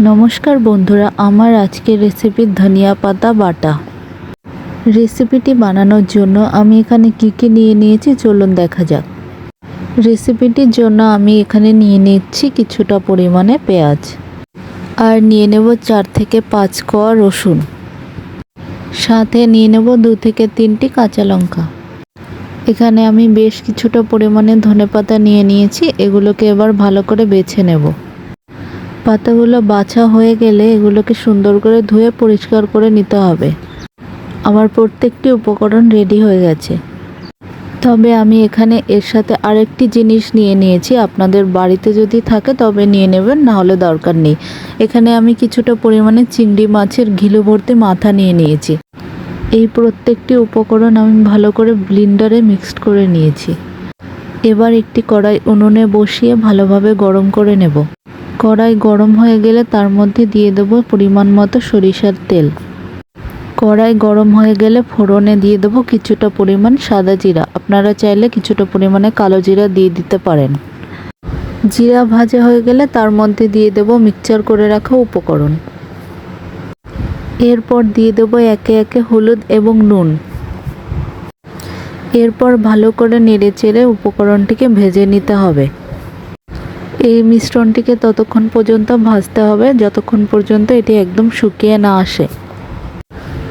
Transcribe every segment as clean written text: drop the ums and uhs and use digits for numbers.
নমস্কার বন্ধুরা, আমার আজকের রেসিপি ধনিয়া পাতা বাটা। রেসিপিটি বানানোর জন্য আমি এখানে কি নিয়ে নিয়েছি চলুন দেখা যাক। রেসিপিটির জন্য আমি এখানে নিয়ে নিচ্ছি কিছুটা পরিমাণে পেঁয়াজ, আর নিয়ে নেব 4 থেকে 5 কোয়া রসুন, সাথে নিয়ে নেব 2 থেকে 3টি কাঁচা লঙ্কা। এখানে আমি বেশ কিছুটা পরিমাণে ধনেপাতা নিয়ে নিয়েছি, এগুলোকে এবার ভালো করে বেছে নেব। পাতাগুলো বাছা হয়ে গেলে এগুলোকে সুন্দর করে ধুয়ে পরিষ্কার করে নিতে হবে। আমার প্রত্যেকটি উপকরণ রেডি হয়ে গেছে, তবে আমি এখানে এর সাথে আরেকটি জিনিস নিয়ে নিয়েছি। আপনাদের বাড়িতে যদি থাকে তবে নিয়ে নেবেন, না হলে দরকার নেই। এখানে আমি কিছুটা পরিমাণে চিংড়ি মাছের ঘিলু ভর্তি মাথা নিয়ে নিয়েছি। এই প্রত্যেকটি উপকরণ আমি ভালো করে ব্লেন্ডারে মিক্সড করে নিয়েছি। এবার একটি কড়াই উনুনে বসিয়ে ভালোভাবে গরম করে নেব। কড়াই গরম হয়ে গেলে তার মধ্যে দিয়ে দেবো পরিমাণ মতো সরিষার তেল। কড়াই গরম হয়ে গেলে ফোড়নে দিয়ে দেবো কিছুটা পরিমাণ সাদা জিরা। আপনারা চাইলে কিছুটা পরিমাণে কালো জিরা দিয়ে দিতে পারেন। জিরা ভাজা হয়ে গেলে তার মধ্যে দিয়ে দেবো মিক্সচার করে রাখা উপকরণ। এরপর দিয়ে দেবো একে একে হলুদ এবং নুন। এরপর ভালো করে নেড়েচেড়ে উপকরণটিকে ভেজে নিতে হবে। এই মিশ্রণটিকে ততক্ষণ পর্যন্ত ভাজতে হবে যতক্ষণ পর্যন্ত এটি একদম শুকিয়ে না আসে।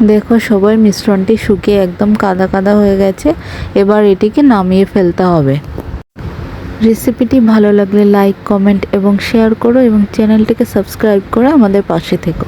দেখো সবাই, মিশ্রণটি শুকিয়ে একদম কাদা কাদা হয়ে গেছে। এবার এটিকে নামিয়ে ফেলতে হবে। রেসিপিটি ভালো লাগলে লাইক, কমেন্ট এবং শেয়ার করো, এবং চ্যানেলটিকে সাবস্ক্রাইব করে আমাদের পাশে থেকো।